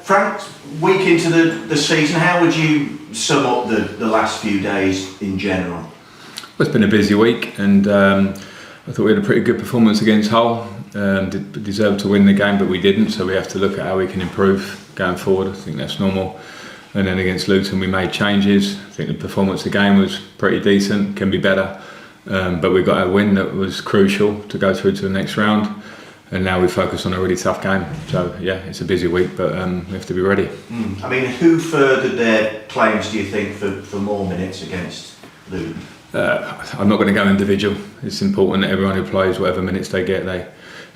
Frank, week into the season, how would you sum up the last few days in general? Well, it's been a busy week, and I thought we had a pretty good performance against Hull. Deserved to win the game, but we didn't, so we have to look at how we can improve going forward. I think that's normal. And then against Luton we made changes. I think the performance of the game was pretty decent, can be better, but we got a win that was crucial to go through to the next round. And now we focus on a really tough game. So yeah, it's a busy week, but we have to be ready. I mean, who furthered their claims, do you think, for more minutes against Luton? I'm not going to go individual. It's important that everyone who plays, whatever minutes they get,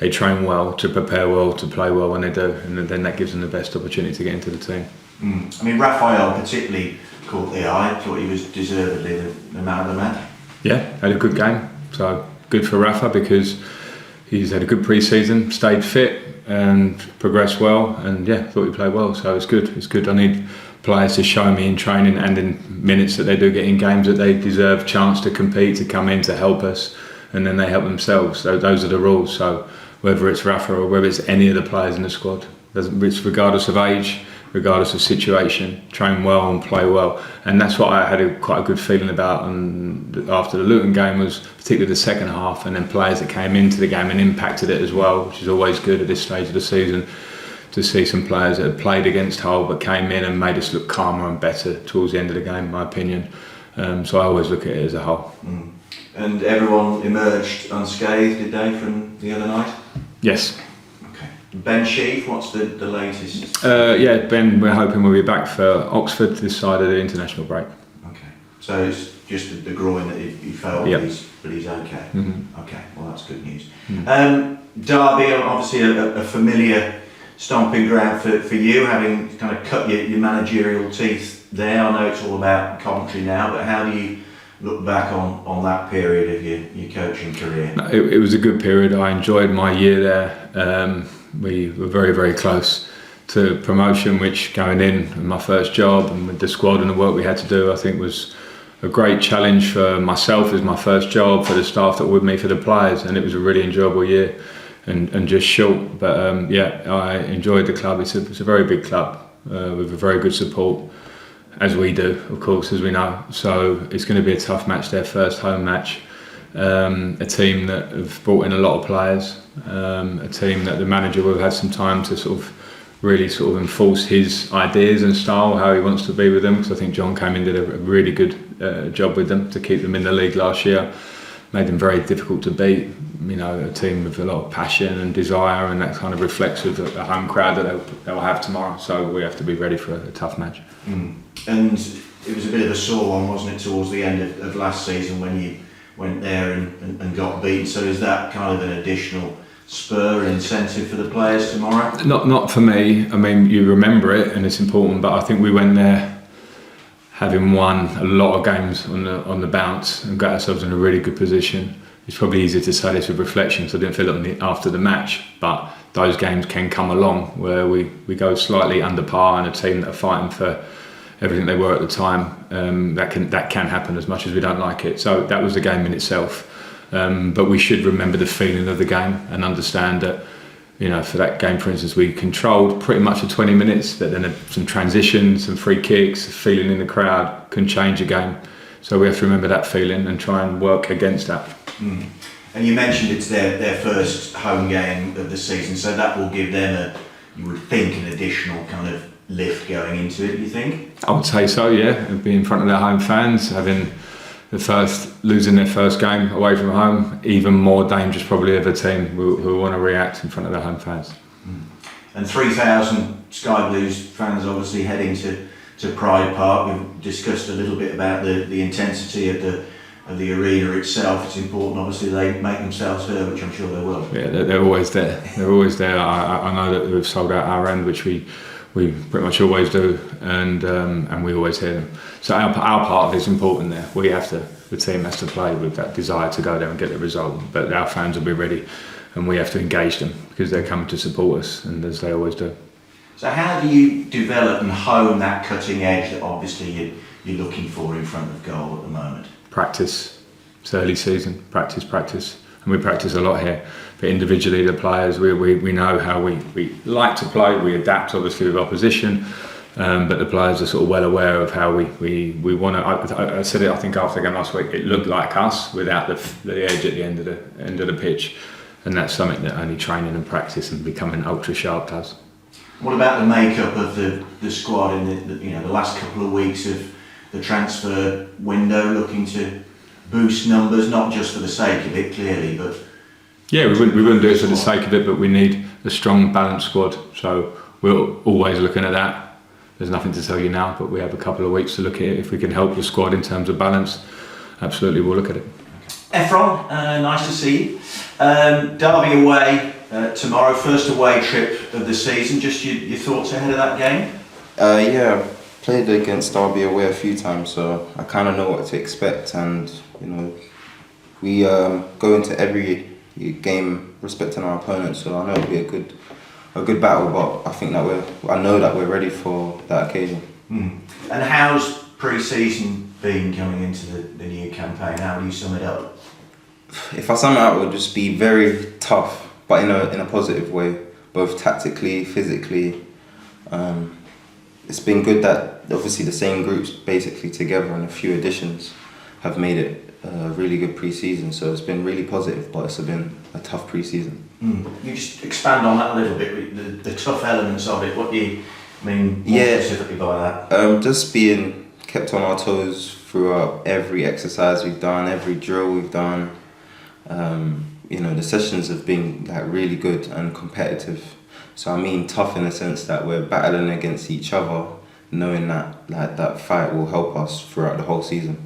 they train well, to prepare well, to play well when they do, and then that gives them the best opportunity to get into the team. I mean, Raphael particularly caught the eye. I thought he was deservedly the man of the match. Yeah, had a good game. So good for Rafa because he's had a good pre-season, stayed fit and progressed well, and yeah, thought he played well. So it's good. It's good. I need players to show me in training and in minutes that they do get in games that they deserve chance to compete, to come in, to help us, and then they help themselves. So those are the rules. So whether it's Rafa or whether it's any of the players in the squad, it's regardless of age, regardless of situation, train well and play well. And that's what I had quite a good feeling about after the Luton game, was particularly the second half, and then players that came into the game and impacted it as well, which is always good at this stage of the season, to see some players that had played against Hull but came in and made us look calmer and better towards the end of the game, in my opinion. So I always look at it as a whole. And everyone emerged unscathed, did they, from the other night? Yes. Ben Sheaf, what's the latest? Yeah, Ben, we're hoping we'll be back for Oxford this side of the international break. Okay, so it's just the groin that he felt, yep. but he's okay. Okay, well that's good news. Derby, obviously a familiar stomping ground for you, having kind of cut your managerial teeth there. I know it's all about Coventry now, but how do you look back on that period of your coaching career? It was a good period. I enjoyed my year there. We were very, very close to promotion, which going in my first job and with the squad and the work we had to do, I think was a great challenge for myself as my first job, for the staff that were with me, for the players, and it was a really enjoyable year and just short. But yeah, I enjoyed the club. It's a very big club with a very good support, as we do, of course, as we know. So it's going to be a tough match, their first home match. A team that have brought in a lot of players, a team that the manager will have had some time to really enforce his ideas and style, how he wants to be with them, because I think John came in and did a really good job with them to keep them in the league last year, made them very difficult to beat. You know, a team with a lot of passion and desire, and that kind of reflects with the home crowd that they'll have tomorrow. So we have to be ready for a tough match. And it was a bit of a sore one, wasn't it, towards the end of last season when you went there and got beaten? So is that kind of an additional spur and incentive for the players tomorrow? Not for me. I mean, you remember it and it's important, but I think we went there having won a lot of games on the bounce and got ourselves in a really good position. It's probably easier to say this with reflection, so I didn't feel it after the match, but those games can come along where we go slightly under par, and a team that are fighting for everything they were at the time, that can happen, as much as we don't like it. So that was the game in itself, but we should remember the feeling of the game and understand that, you know, for that game, for instance, we controlled pretty much the 20 minutes, but then some transitions, some free kicks, a feeling in the crowd can change a game. So we have to remember that feeling and try and work against that. And you mentioned it's their first home game of the season, so that will give them you would think, an additional kind of lift going into it, you think? I would say so, yeah. It'd be in front of their home fans, having losing their first game away from home, even more dangerous probably of a team who want to react in front of their home fans. And 3,000 Sky Blues fans obviously heading to Pride Park. We've discussed a little bit about the intensity of the arena itself. It's important, obviously, they make themselves heard, which I'm sure they will. Yeah, they're always there. They're always there. I know that we've sold out our end, which we pretty much always do, and we always hear them. So our part of it is important there. The team has to play with that desire to go there and get the result, but our fans will be ready, and we have to engage them because they're coming to support us, and as they always do. So how do you develop and hone that cutting edge that obviously you're looking for in front of goal at the moment? Practice. It's early season. Practice. and we practice a lot here. But individually, the players, we know how we like to play. We adapt, obviously, with opposition, but the players are sort of well aware of how we want to. I said it, I think, after the game last week. It looked like us without the edge at the end of the pitch, and that's something that only training and practice and becoming ultra sharp does. What about the makeup of the squad in the last couple of weeks of the transfer window, looking to boost numbers, not just for the sake of it, clearly, but yeah, we wouldn't do it for the sake of it, but we need a strong, balanced squad. So we're always looking at that. There's nothing to tell you now, but we have a couple of weeks to look at it. If we can help the squad in terms of balance, absolutely, we'll look at it. Ephron, nice to see you. Derby away tomorrow, first away trip of the season. Just your thoughts ahead of that game? Yeah, played against Derby away a few times, so I kind of know what to expect. And we go into every game respecting our opponent, so I know it'll be a good battle. But I think that I know that we're ready for that occasion. And how's pre-season been coming into the new campaign? How do you sum it up? If I sum it up, it would just be very tough, but in a positive way, both tactically, physically. It's been good that obviously the same groups basically together and a few additions have made it a really good pre-season. So it's been really positive, but it's been a tough pre-season. You just expand on that a little bit, the tough elements of it. What do you mean specifically by that? Just being kept on our toes throughout every exercise we've done, every drill we've done. The sessions have been really good and competitive. So I mean tough in the sense that we're battling against each other, knowing that that fight will help us throughout the whole season.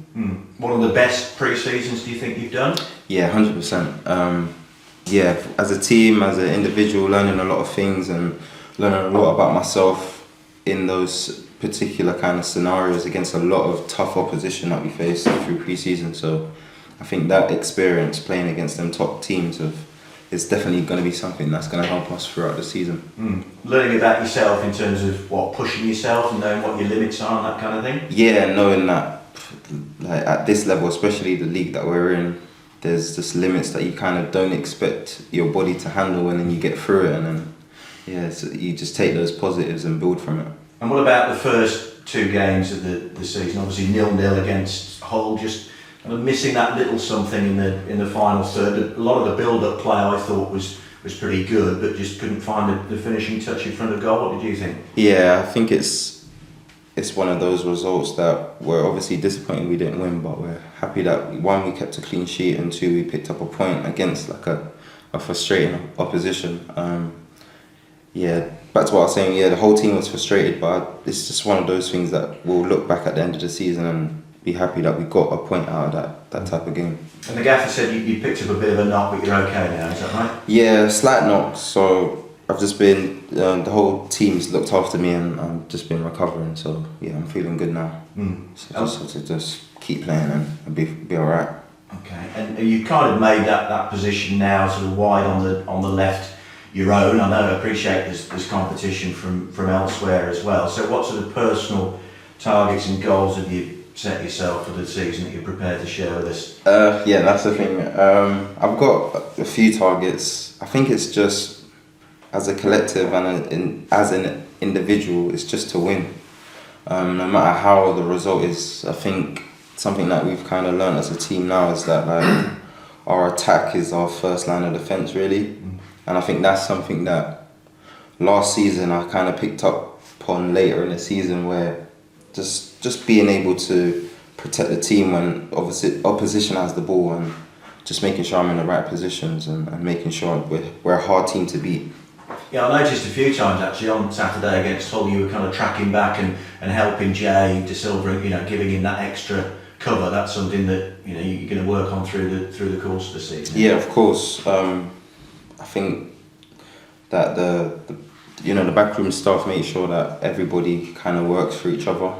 One of the best pre-seasons do you think you've done? Yeah, 100%. As a team, as an individual, learning a lot of things and learning a lot about myself in those particular kind of scenarios against a lot of tough opposition that we faced through pre-season. So I think that experience playing against them top teams is definitely going to be something that's going to help us throughout the season. Learning about yourself in terms of pushing yourself and knowing what your limits are and that kind of thing? Yeah, knowing that at this level, especially the league that we're in, there's just limits that you kind of don't expect your body to handle, and then you get through it, and then so you just take those positives and build from it. And what about the first two games of the season? Obviously 0-0 against Hull, just kind of missing that little something in the final third. A lot of the build-up play I thought was pretty good, but just couldn't find the finishing touch in front of goal. What did you think? Yeah, I think it's one of those results that we're obviously disappointed we didn't win, but we're happy that one, we kept a clean sheet, and two, we picked up a point against a frustrating opposition. Back to what I was saying, the whole team was frustrated, but it's just one of those things that we'll look back at the end of the season and be happy that we got a point out of that type of game. And the gaffer said you picked up a bit of a knock, but you're okay now, is that right? Yeah, slight knock, so I've just been, the whole team's looked after me and I've just been recovering, so yeah, I'm feeling good now. So just have to just keep playing and be alright. Okay, and you kind of made that position now sort of wide on the left your own. I know, I appreciate there's competition from elsewhere as well. So what sort of personal targets and goals have you set yourself for the season that you're prepared to share with us? That's the thing. I've got a few targets. I think it's just as a collective and as an individual, it's just to win. No matter how the result is, I think something that we've kind of learned as a team now is that our attack is our first line of defence, really. And I think that's something that last season I kind of picked up upon later in the season, where just being able to protect the team when obviously opposition has the ball, and just making sure I'm in the right positions and making sure we're a hard team to beat. Yeah, I noticed a few times actually on Saturday against Hull you were kind of tracking back and helping Jay De Silva, giving him that extra cover. That's something that you're going to work on through the course of the season. Yeah, of course. I think that the backroom staff make sure that everybody kind of works for each other,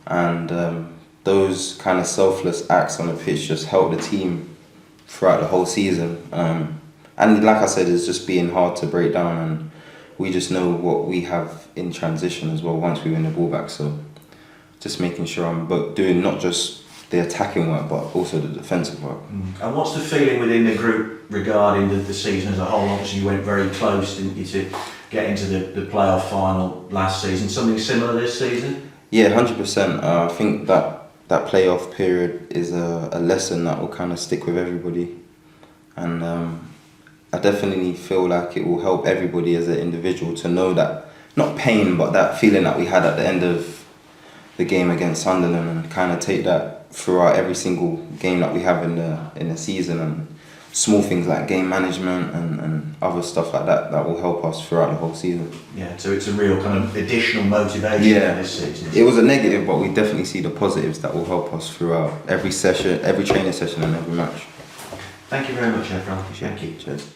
and those kind of selfless acts on the pitch just help the team throughout the whole season. And like I said, it's just being hard to break down, and we just know what we have in transition as well once we win the ball back. So just making sure I'm doing not just the attacking work but also the defensive work. And what's the feeling within the group regarding the season as a whole? Obviously you went very close, didn't you, to get into the playoff final last season. Something similar this season? Yeah, 100%. I think that playoff period is a lesson that will kind of stick with everybody, and I definitely feel like it will help everybody as an individual to know that, not pain, but that feeling that we had at the end of the game against Sunderland, and kind of take that throughout every single game that we have in the season, and small things like game management and other stuff like that will help us throughout the whole season. Yeah, so it's a real kind of additional motivation this season. It was a negative, but we definitely see the positives that will help us throughout every session, every training session and every match. Thank you very much, Ephron. Thank you. Cheers.